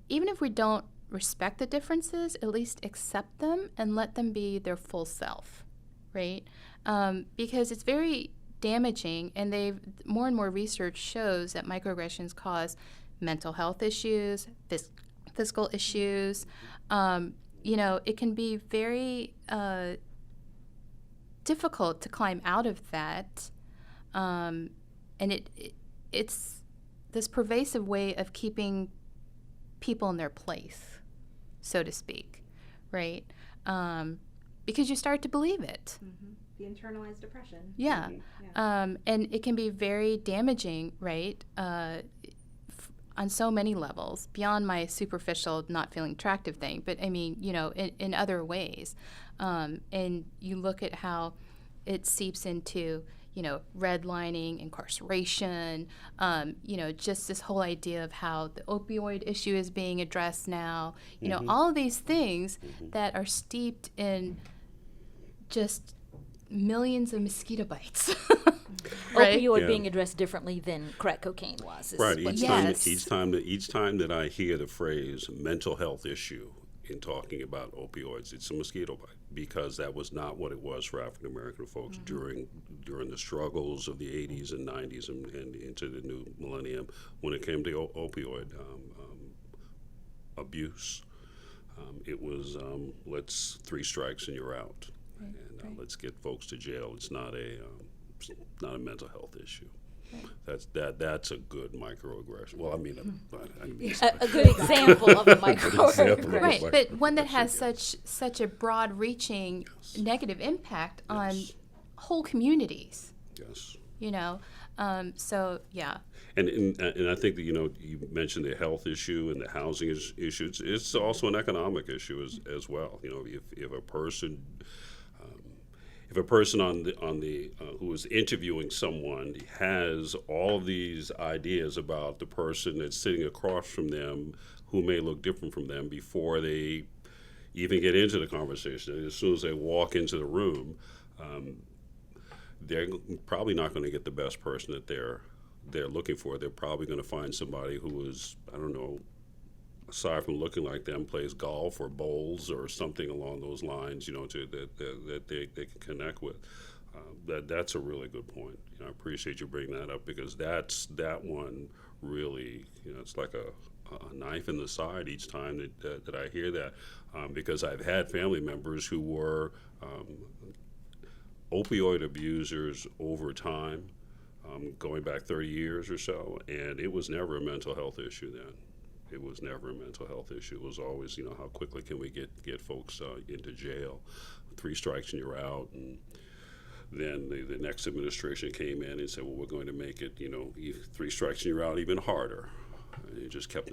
even if we don't respect the differences, at least accept them and let them be their full self, right? Because it's very damaging, and more and more research shows that microaggressions cause mental health issues, physical issues. It can be very difficult to climb out of that, and it's this pervasive way of keeping people in their place, so to speak, right? Because you start to believe it. The internalized depression. Yeah. And it can be very damaging, right, on so many levels, beyond my superficial not feeling attractive thing, but I mean, in other ways. And you look at how it seeps into, redlining, incarceration, just this whole idea of how the opioid issue is being addressed now, all of these things that are steeped in just millions of mosquito bites. Right? Opioid being addressed differently than crack cocaine was. Right. Yes. Each time that I hear the phrase mental health issue in talking about opioids, it's a mosquito bite, because that was not what it was for African American folks during the struggles of the 80s and 90s and into the new millennium when it came to opioid abuse. It was let's 3 strikes and you're out, and let's get folks to jail. It's not a mental health issue. That's a good microaggression. Well, I mean, A good example of a microaggression. Right, but one that has such a broad-reaching negative impact on whole communities. Yes. So yeah. And I think that you mentioned the health issue and the housing issue. It's also an economic issue as well. If a person on the who is interviewing someone has all of these ideas about the person that's sitting across from them who may look different from them before they even get into the conversation, and as soon as they walk into the room, they're probably not going to get the best person that they're looking for. They're probably going to find somebody who is, I don't know, aside from looking like them, plays golf or bowls or something along those lines, that they can connect with. That's a really good point. I appreciate you bringing that up, because that one really, it's like a knife in the side each time that I hear that, because I've had family members who were opioid abusers over time, going back 30 years or so, and it was never a mental health issue then. It was never a mental health issue. It was always, how quickly can we get folks into jail? 3 strikes and you're out. And then the next administration came in and said, well, we're going to make it, 3 strikes and you're out even harder. And it just kept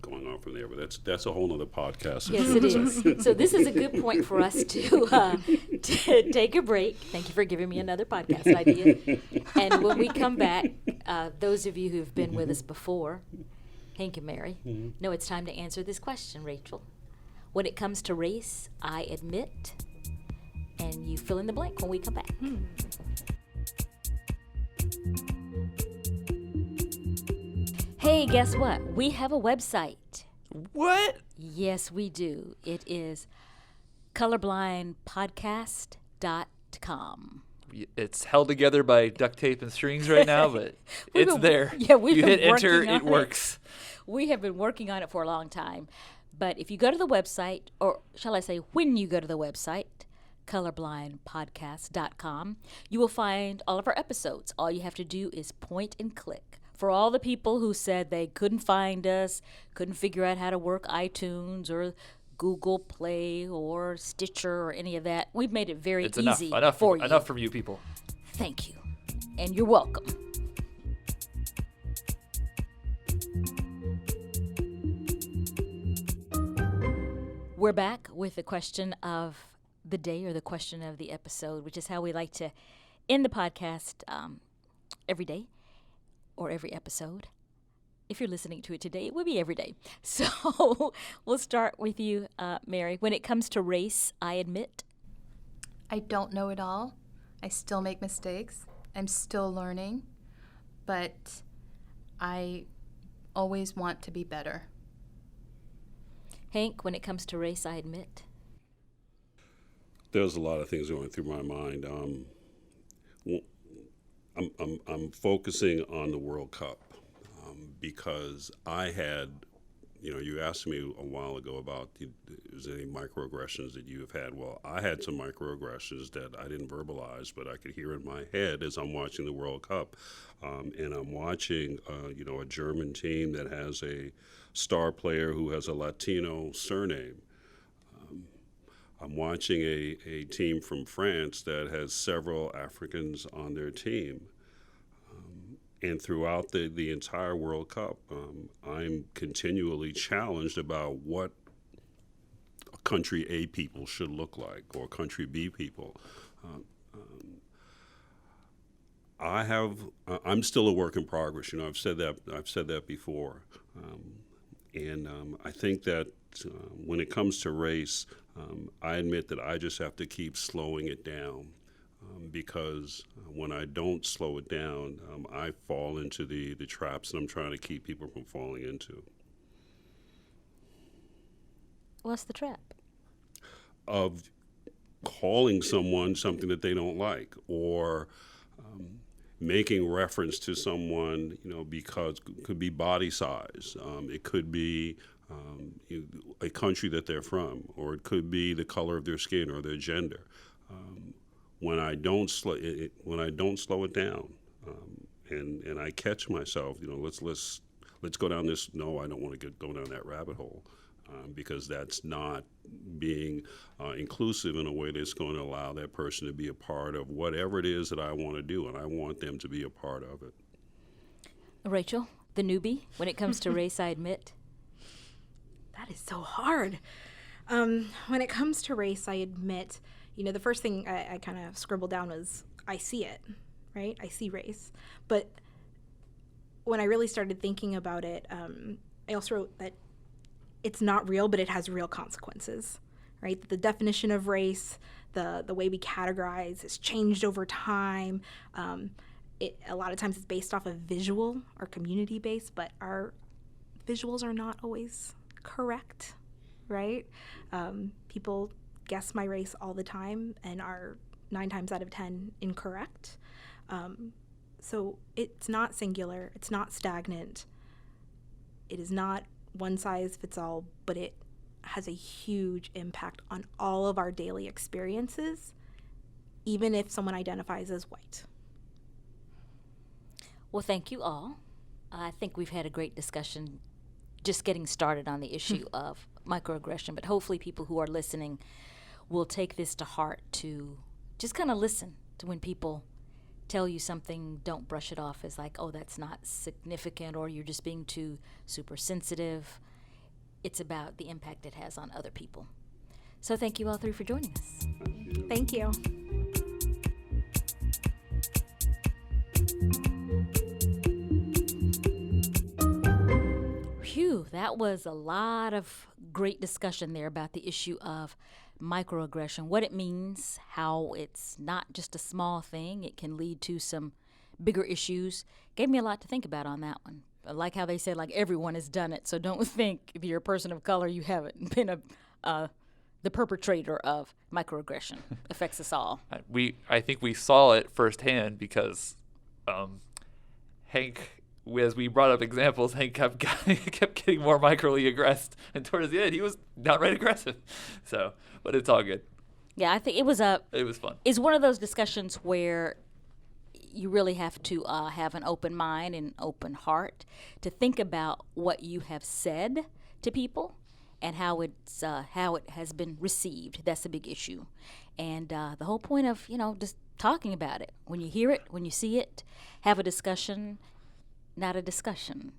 going on from there. But that's a whole other podcast. Yes, it is. So this is a good point for us to take a break. Thank you for giving me another podcast idea. And when we come back, those of you who've been with us before, Hank and Mary, know it's time to answer this question, Rachel. When it comes to race, I admit, and you fill in the blank when we come back. Hey, guess what? We have a website. What? Yes, we do. It is colorblindpodcast.com. It's held together by duct tape and strings right now, but it's there. Yeah, we've you been hit enter, working on it works. We have been working on it for a long time. But if you go to the website, or shall I say when you go to the website, colorblindpodcast.com, you will find all of our episodes. All you have to do is point and click. For all the people who said they couldn't find us, couldn't figure out how to work iTunes or Google Play or Stitcher or any of that, we've made it very easy for you. Enough from you people. Thank you. And you're welcome. We're back with the question of the day, or the question of the episode, which is how we like to end the podcast every day or every episode. If you're listening to it today, it would be every day. So we'll start with you, Mary. When it comes to race, I admit, I don't know it all. I still make mistakes. I'm still learning. But I always want to be better. Hank, when it comes to race, I admit. There's a lot of things going through my mind. I'm focusing on the World Cup because I had, you asked me a while ago about is there any microaggressions that you have had. Well, I had some microaggressions that I didn't verbalize, but I could hear in my head as I'm watching the World Cup. And I'm watching, a German team that has a star player who has a Latino surname. I'm watching a team from France that has several Africans on their team. And throughout the entire World Cup, I'm continually challenged about what country A people should look like, or country B people. I'm still a work in progress. I've said that before. And I think that when it comes to race, I admit that I just have to keep slowing it down, because when I don't slow it down, I fall into the traps that I'm trying to keep people from falling into. What's the trap? Of calling someone something that they don't like, or making reference to someone, because it could be body size, it could be a country that they're from, or it could be the color of their skin or their gender. When I don't slow it down, and I catch myself, let's go down this. No, I don't want to go down that rabbit hole, because that's not being inclusive in a way that's going to allow that person to be a part of whatever it is that I want to do, and I want them to be a part of it. Rachel, the newbie, when it comes to race, I admit. That is so hard. When it comes to race, I admit, the first thing I kind of scribbled down was, I see it, right? I see race. But when I really started thinking about it, I also wrote that it's not real, but it has real consequences, right? The definition of race, the way we categorize has changed over time. A lot of times it's based off of visual or community-based, but our visuals are not always correct, right? People guess my race all the time and are 9 times out of 10 incorrect. So it's not singular, it's not stagnant, it is not one size fits all, but it has a huge impact on all of our daily experiences, even if someone identifies as white. Well, thank you all. I think we've had a great discussion just getting started on the issue of microaggression, but hopefully people who are listening will take this to heart to just kind of listen to when people tell you something. Don't brush it off as like, oh, that's not significant, or you're just being too super sensitive. It's about the impact it has on other people. So thank you all three for joining us. Thank you. Phew, that was a lot of great discussion there about the issue of microaggression, what it means, how it's not just a small thing, it can lead to some bigger issues. Gave me a lot to think about on that one. I like how they said, like, everyone has done it, so don't think if you're a person of color you haven't been the perpetrator of microaggression. Affects us all. I think we saw it firsthand because Hank, as we brought up examples, Hank kept getting more microly aggressed, and towards the end he was downright aggressive. So, but it's all good. Yeah, I think it was fun. It's one of those discussions where you really have to have an open mind and open heart to think about what you have said to people and how it has been received. That's a big issue, and the whole point of just talking about it. When you hear it, when you see it, have a discussion, not a discussion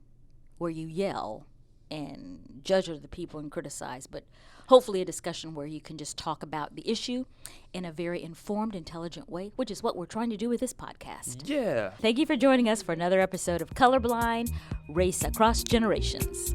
where you yell and judge other people and criticize, but hopefully a discussion where you can just talk about the issue in a very informed, intelligent way, which is what we're trying to do with this podcast. Yeah. Thank you for joining us for another episode of Colorblind, Race Across Generations.